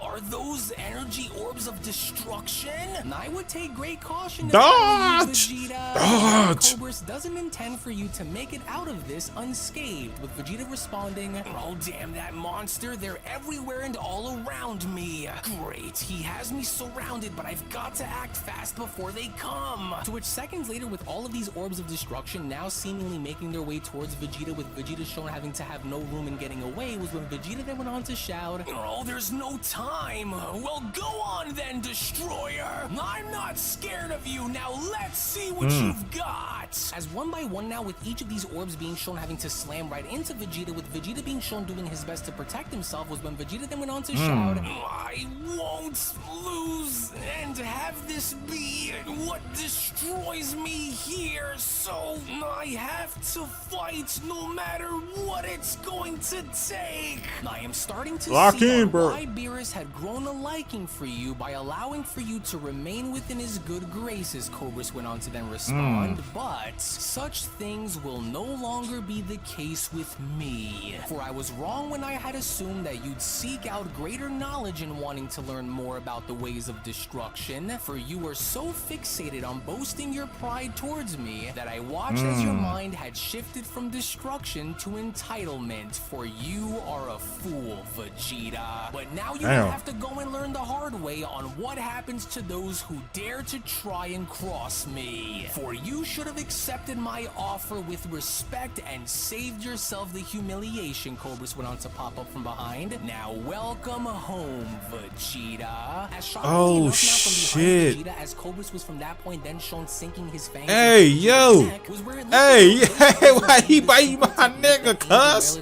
Are those energy orbs of destruction?" I would take great caution if I were you, Vegeta. Dodge! Cobris doesn't intend for you to make it out of this unscathed, with Vegeta responding, "Oh damn that monster, they're everywhere and all around me. Great, he has me surrounded, but I've got to act fast before they come." To which seconds later, with all of these orbs of destruction now seemingly making their way towards Vegeta, with Vegeta shown having to have no room in getting away, was when Vegeta then went on to shout, "Oh, there's no time. Well, go on then, Destroyer. I'm not scared of you. Now let's see what you've got." As one by one now, with each of these orbs being shown having to slam right into Vegeta, with Vegeta being shown doing his best to protect himself, was when Vegeta then went on to shout, "I won't lose and have this be what destroys me here, so I have to fight no matter what it's going to take." I am starting to see why Beerus had grown a liking for you by allowing for you to remain within his good graces, Cobris went on to then respond, "but such things will no longer be the case with me. For I was wrong when I had assumed that you'd seek out greater knowledge in wanting to learn more about the ways of destruction, for you were so fixated on boasting your pride towards me that I watched as your mind had shifted from destruction to entitlement, for you are a fool, Vegeta. But now you will have to go and learn the hard way on what happens to those who dare to try and cross me. For you should have accepted my offer with respect and saved yourself the humiliation," Cobris went on to pop up from behind. "Now welcome home, Vegeta." As oh shit! Vegeta, as Cobris was from that point then shown sinking his fangs. Hey yo! Hey, why he biting my nigga, cuz?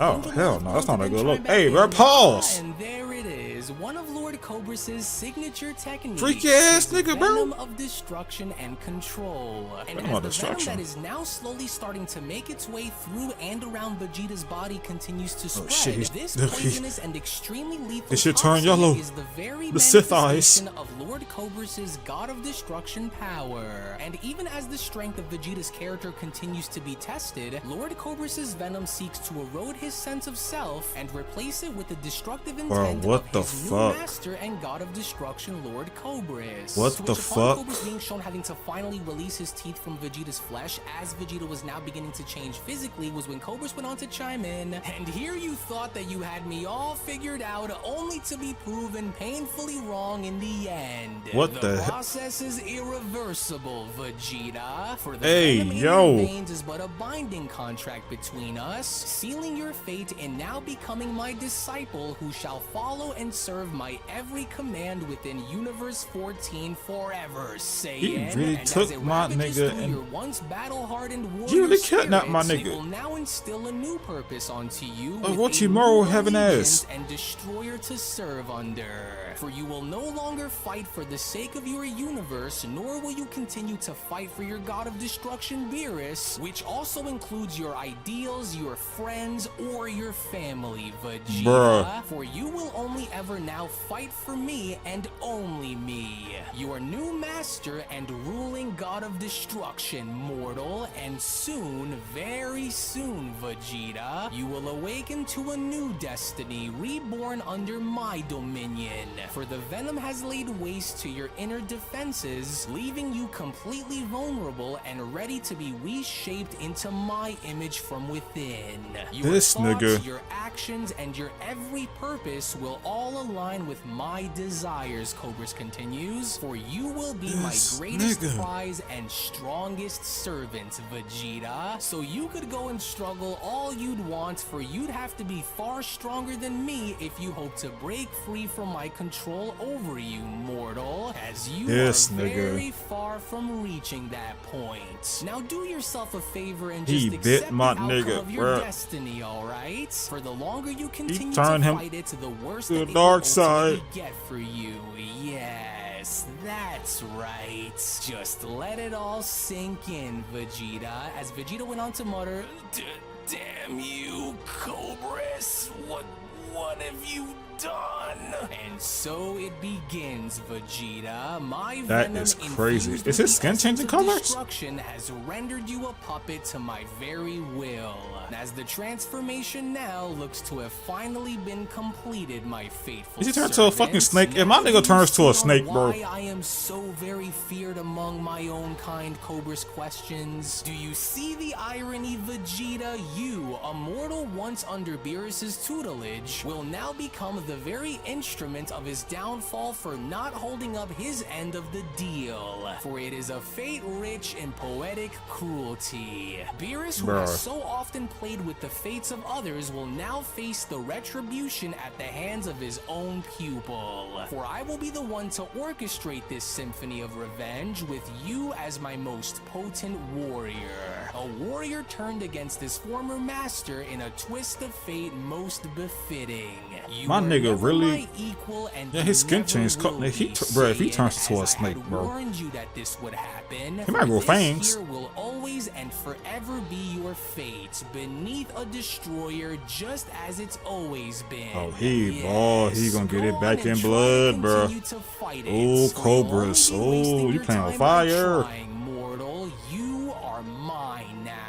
Oh hell no, that's not a good look. Hey, bro, pause. And there it is, one of Lord Cobris's signature techniques. Freaky ass nigga, bro. Venom of destruction and control. And as the venom that is now slowly starting to make its way through and around Vegeta's body continues to spread, this poisonous and extremely lethal toxin is the very manifestation of Lord Cobris's God of Destruction power. And even as the strength of Vegeta's character continues to be tested, Lord Cobris's venom seeks to erode his sense of self and replace it with the destructive intent of his new master and God of Destruction, Lord Cobris. What the fuck? Cobris being shown having to finally release his teeth from Vegeta's flesh as Vegeta was now beginning to change physically, was when Cobris went on to chime in, "And here you thought that you had me all figured out, only to be proven painfully wrong in the end. What the process is irreversible, Vegeta. For the veins is but a binding contract between us, sealing your fate in now becoming my disciple, who shall follow and serve my every command within Universe 14 forever, Saiyan." He really took my nigga and your once battle-hardened warrior you really kidnapped my nigga. It will now instill a new purpose onto you. What you moral heaven ass and destroyer to serve under. For you will no longer fight for the sake of your universe, nor will you continue to fight for your God of Destruction, Beerus, which also includes your ideals, your friends, or your family, Vegeta. Bruh. For you will only ever now fight for me and only me, your new master and ruling God of Destruction, mortal, and soon, very soon, Vegeta, you will awaken to a new destiny, reborn under my dominion. For the venom has laid waste to your inner defenses, leaving you completely vulnerable and ready to be reshaped into my image from within. Your thoughts, your actions, and your every purpose will all align with my desires, Cobris continues, for you will be my greatest prize and strongest servant, Vegeta. So you could go and struggle all you'd want, for you'd have to be far stronger than me if you hope to break free from my control over you, mortal, as you are very far from reaching that point. Now do yourself a favor and just accept the outcome of your destiny, alright? For the longer you continue to fight it, the worse the dark side get for you. Yes, that's right. Just let it all sink in, Vegeta, as Vegeta went on to mutter, "Damn you, Cobris, what have you done. And so it begins, Vegeta. My That venom is crazy. infused Is with his the skin essence changing of colors? destruction has rendered you a puppet to my very will. As the transformation now looks to have finally been completed, my faithful Is he turned to a fucking servants. snake? If my Now nigga you turns to see a on snake, bro. why I am so very feared among my own kind, Cobris questions. Do you see the irony, Vegeta? You, a mortal once under Beerus's tutelage, will now become the very instrument of his downfall for not holding up his end of the deal. For it is a fate rich in poetic cruelty. Beerus, who has so often played with the fates of others, will now face the retribution at the hands of his own pupil. For I will be the one to orchestrate this symphony of revenge with you as my most potent warrior. A warrior turned against his former master in a twist of fate most befitting. You My were nigga never really- my equal, and Yeah, his you skin never changed will color. be, Bro, if he Saiyan, turns to a as I snake, had bro. warned you that this would happen. He might grow This fangs. here will always and forever be your fate, beneath a destroyer, just as it's always been. Oh, he gonna get it back in blood, bro. Oh, Cobris. Oh, you playing with fire. Mortal, you are mine now.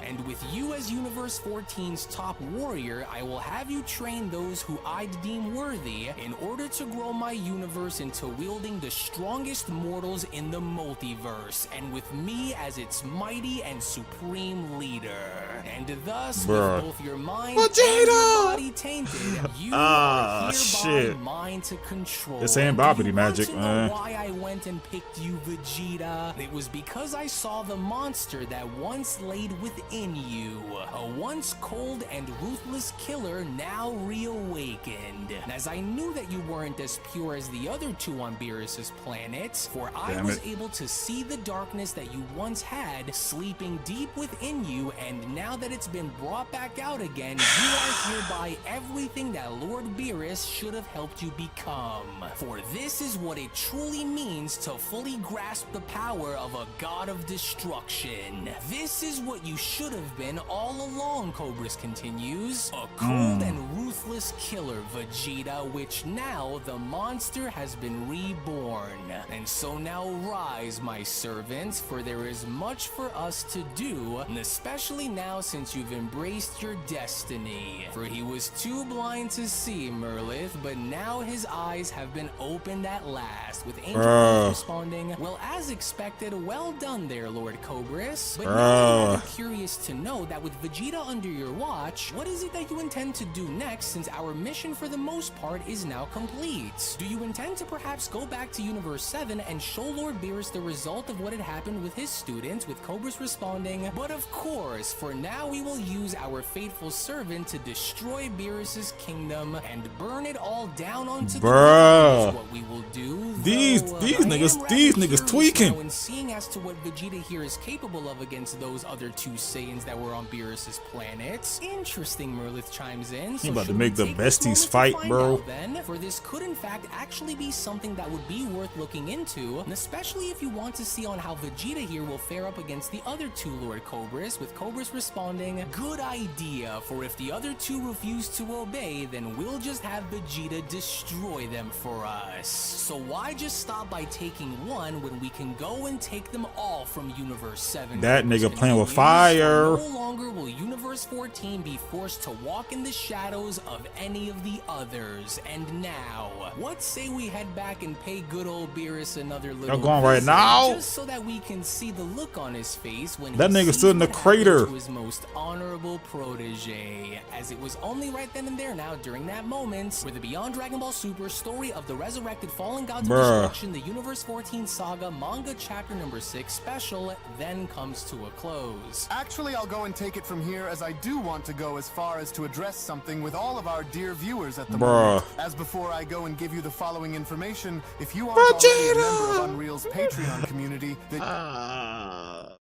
And with you as Universe 14's top warrior, I will have you train those who I deem worthy in order to grow my universe into wielding the strongest mortals in the multiverse, and with me as its mighty and supreme leader. And thus, with both your mind and your body tainted, you are hereby mine to control. This ain't Bobbity magic, man. Why I went and picked you, Vegeta? It was because I saw the monster that once laid within you, a once cold and ruthless killer now reawakened. And as I knew that you weren't as pure as the other two on Beerus's planet, for I was able to see the darkness that you once had sleeping deep within you, and now that it's been brought back out again, you are hereby everything that Lord Beerus should have helped you become. For this is what it truly means to fully grasp the power of a god of destruction. This is what you should have been all along, Cobris continues. A cold and ruthless killer, Vegeta, which now the monster has been reborn. And so now rise, my servants, for there is much for us to do, and especially now since you've embraced your destiny. For he was too blind to see, Merlith, but now his eyes have been opened at last, with Angel responding, well, as expected, well done there, Lord Cobris. But now I'm curious to know that with Vegeta under your watch, what is it that you intend to do next, since our mission for the most part is now complete? Do you intend to perhaps go back to Universe 7 and show Lord Beerus the result of what had happened with his students, with Cobris responding, but of course, for now we will use our faithful servant to destroy Beerus's kingdom and burn it all down onto the ground is what we will do. These niggas tweaking. And seeing as to what Vegeta here is capable of against those other two Saiyans that were on Beerus's planet. Interesting, Merlith chimes in. You about to make the besties fight, bro. Then, for this could in fact actually be something that would be worth looking into, and especially if you want to see on how Vegeta here will fare up against the other two Lord Cobris, with Cobris responding, good idea, for if the other two refuse to obey, then we'll just have Vegeta destroy them for us. So why just stop by taking one when we can go and take them all from Universe 7? That nigga playing with fire. No longer will Universe 14 be forced to walk in the shadows of any of the others. And now, what say we head back and pay good old Beerus another little Y'all going right visit, now? just so that we can see the look on his face when that he nigga sees stood in the what happened crater. to his most honorable protege. As it was only right then and there now, during that moment, where the Beyond Dragon Ball Super story of the resurrected fallen gods of destruction, the Universe 14 saga manga chapter number 6 special, then comes to a close. Actually, I'll go and take it from here, as I do want to go as far as to address something with all of our dear viewers at the moment. As before I go and give you the following information, if you aren't already a member of Unreal's Patreon community, then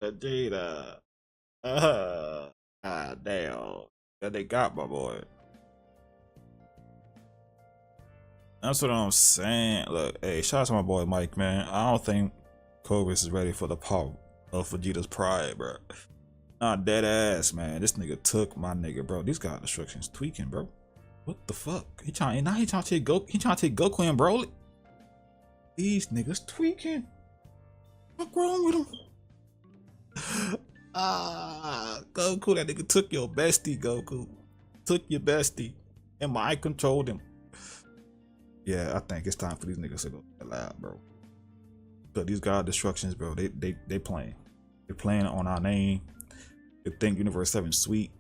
Vegeta. Damn. That they got my boy. That's what I'm saying. Look, hey, shout out to my boy Mike, man. I don't think Cobris is ready for the power of Vegeta's pride, bro. Nah, dead ass, man. This nigga took my nigga, bro. These god destructions tweaking, bro. What the fuck? He trying to take Goku. He trying to take Goku and Broly. These niggas tweaking. What's wrong with him? Goku, that nigga took your bestie, Goku. Took your bestie and mind controlled him. Yeah, I think it's time for these niggas to go loud, bro. So these God Destructions, bro, they playing. They're playing on our name. They think Universe 7 sweet.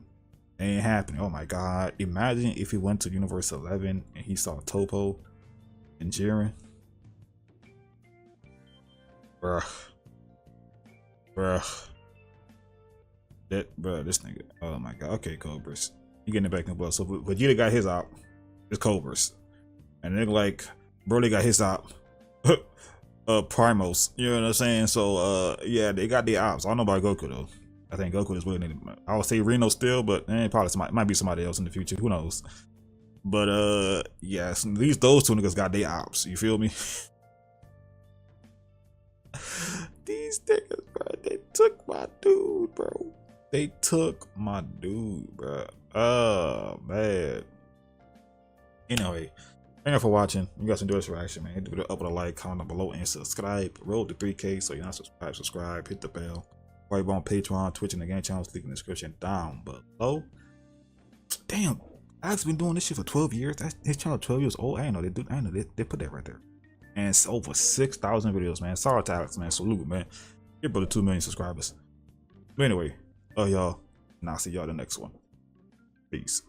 Ain't happening. Oh my god. Imagine if he went to Universe 11 and he saw Topo and Jiren. Bruh. This nigga. Oh my god. Okay, Cobris. You getting it back in the blood. So Vegeta got his op. It's Cobris. And nigga like Broly got his op. Primos. You know what I'm saying? So yeah, they got the ops. I don't know about Goku though. I think Goku is willing to, I would say Rino still, but probably might be somebody else in the future. Who knows? But yes, at least those two niggas got their ops. You feel me? These niggas, bro, they took my dude, bro. They took my dude, bro. Oh man. Anyway, thank you for watching. You guys enjoy this reaction, man. Hit the video up with a like, comment below, and subscribe. Roll to 3K, so you're not subscribe. Hit the bell. While you're on Patreon, Twitch, and the game channels, click in the description down below. Damn, Alex been doing this shit for 12 years. That's his channel 12 years old. I know they put that right there. And it's over 6,000 videos, man. Sorry to Alex, man. Salute, man. Your brother 2 million subscribers. But anyway, y'all, and I'll see y'all in the next one. Peace.